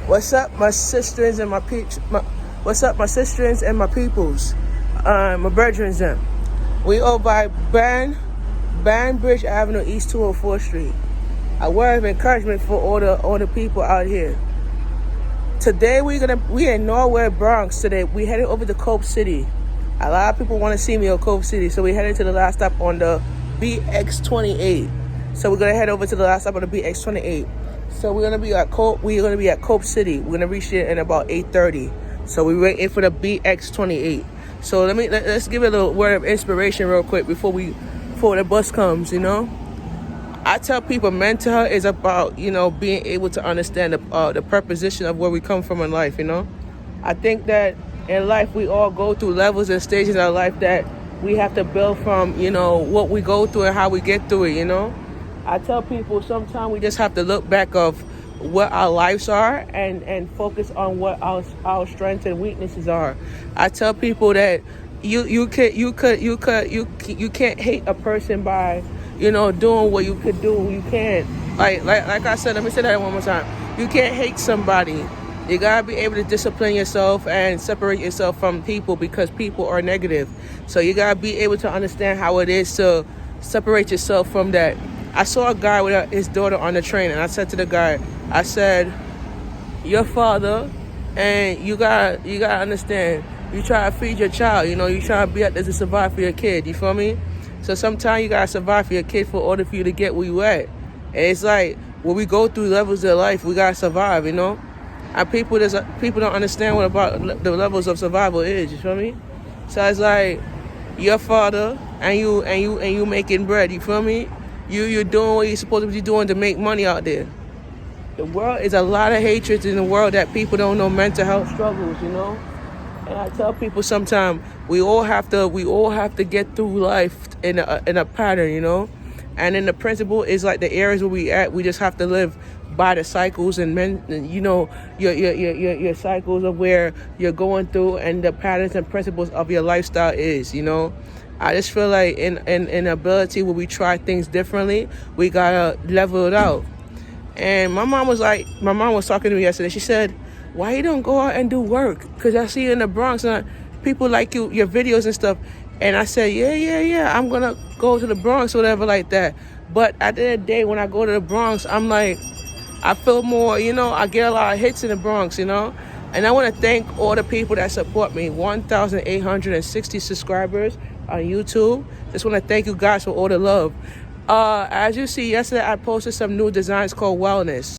What's up, my sisters and what's up, my sisters and my peoples, my brethren them. We over by Banbridge Avenue, East 204th Street. A word of encouragement for all the people out here. Today we in Norway, Bronx. Today we headed over to Cope City. A lot of people want to see me in Cope City, so we headed to the last stop on the BX28. So we're gonna head over to the last stop on the BX28. So we're gonna be at Cope City. We're gonna reach there in about 8:30. So we're waiting for the BX28. So let's give it a little word of inspiration real quick before the bus comes. I tell people mental health is about being able to understand the preposition of where we come from in life. I think that in life we all go through levels and stages of our life that we have to build from what we go through and how we get through it. I tell people sometimes we just have to look back of what our lives are and focus on what our strengths and weaknesses are. I tell people that you can't hate a person by doing what you could do. You can't like I said. Let me say that one more time. You can't hate somebody. You gotta be able to discipline yourself and separate yourself from people because people are negative. So you gotta be able to understand how it is to separate yourself from that. I saw a guy with his daughter on the train, and I said to the guy, I said, your father, and you gotta understand, you try to feed your child, you try to be out there to survive for your kid, you feel me? So sometimes you gotta survive for your kid for order for you to get where you at. And it's like, when we go through levels of life, we gotta survive, And people don't understand what about the levels of survival is, you feel me? So it's like, your father, and you making bread, you feel me? You're doing what you're supposed to be doing to make money out there. The world is a lot of hatred in the world that people don't know mental health struggles, And I tell people sometimes we all have to get through life in a pattern, And then the principle is like the areas where we at, we just have to live by the cycles and your cycles of where you're going through and the patterns and principles of your lifestyle is, I just feel like in ability where we try things differently, we gotta level it out. And my mom was talking to me yesterday. She said, "Why you don't go out and do work? Because I see you in the Bronx and people like your videos and stuff." And I said, "Yeah, I'm gonna go to the Bronx or whatever like that." But at the end of the day, when I go to the Bronx, I'm like, I feel more, I get a lot of hits in the Bronx, And I want to thank all the people that support me. 1,860 subscribers on YouTube. Just want to thank you guys for all the love. As you see, yesterday I posted some new designs called Wellness.